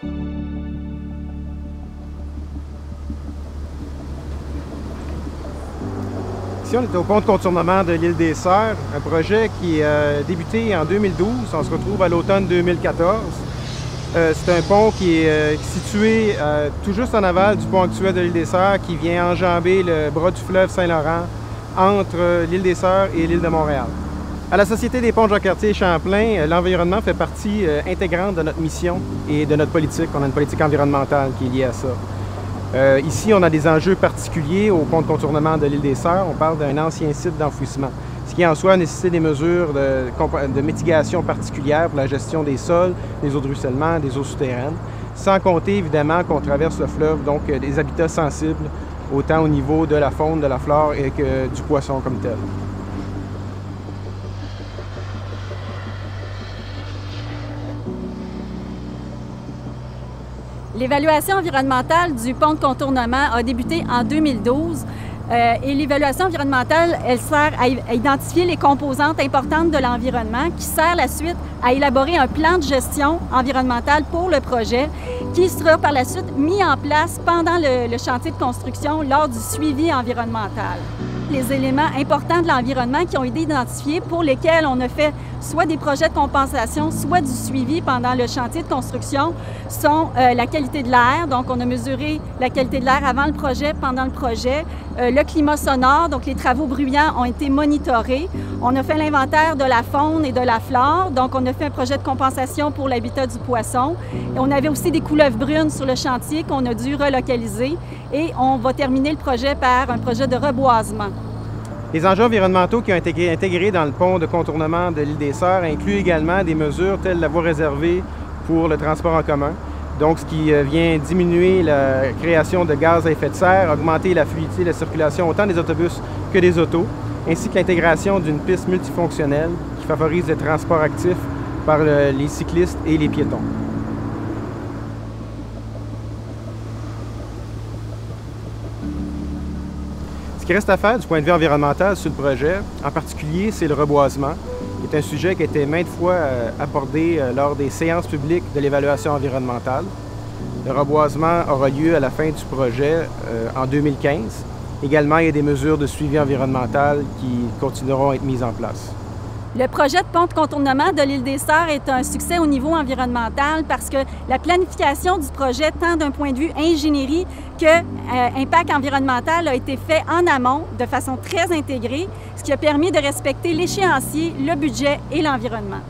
Ici, on est au pont de contournement de l'île des Sœurs, un projet qui a débuté en 2012. On se retrouve à l'automne 2014. C'est un pont qui est situé tout juste en aval du pont actuel de l'île des Sœurs, qui vient enjamber le bras du fleuve Saint-Laurent entre l'île des Sœurs et l'île de Montréal. À la Société des ponts Jacques-Cartier-Champlain, l'environnement fait partie intégrante de notre mission et de notre politique. On a une politique environnementale qui est liée à ça. Ici, on a des enjeux particuliers au pont de contournement de l'île des Sœurs. On parle d'un ancien site d'enfouissement, ce qui en soi a nécessité des mesures de mitigation particulières pour la gestion des sols, des eaux de ruissellement, des eaux souterraines, sans compter évidemment qu'on traverse le fleuve, donc des habitats sensibles, autant au niveau de la faune, de la flore et que du poisson comme tel. L'évaluation environnementale du pont de contournement a débuté en 2012 et l'évaluation environnementale, elle sert à identifier les composantes importantes de l'environnement qui sert la suite à élaborer un plan de gestion environnementale pour le projet qui sera par la suite mis en place pendant le chantier de construction lors du suivi environnemental. Les éléments importants de l'environnement qui ont été identifiés pour lesquels on a fait soit des projets de compensation, soit du suivi pendant le chantier de construction sont la qualité de l'air. Donc, on a mesuré la qualité de l'air avant le projet, pendant le projet. Le climat sonore, donc les travaux bruyants ont été monitorés. On a fait l'inventaire de la faune et de la flore. Donc, on a fait un projet de compensation pour l'habitat du poisson. Et on avait aussi des couleuvres brunes sur le chantier qu'on a dû relocaliser. Et on va terminer le projet par un projet de reboisement. Les enjeux environnementaux qui ont été intégrés dans le pont de contournement de l'île des Sœurs incluent également des mesures telles la voie réservée pour le transport en commun, donc ce qui vient diminuer la création de gaz à effet de serre, augmenter la fluidité de la circulation autant des autobus que des autos, ainsi que l'intégration d'une piste multifonctionnelle qui favorise le transport actif par les cyclistes et les piétons. Ce qui reste à faire du point de vue environnemental sur le projet, en particulier, c'est le reboisement, qui est un sujet qui a été maintes fois abordé lors des séances publiques de l'évaluation environnementale. Le reboisement aura lieu à la fin du projet en 2015. Également, il y a des mesures de suivi environnemental qui continueront à être mises en place. Le projet de pont de contournement de l'île des Sœurs est un succès au niveau environnemental parce que la planification du projet, tant d'un point de vue ingénierie que impact environnemental, a été fait en amont de façon très intégrée, ce qui a permis de respecter l'échéancier, le budget et l'environnement.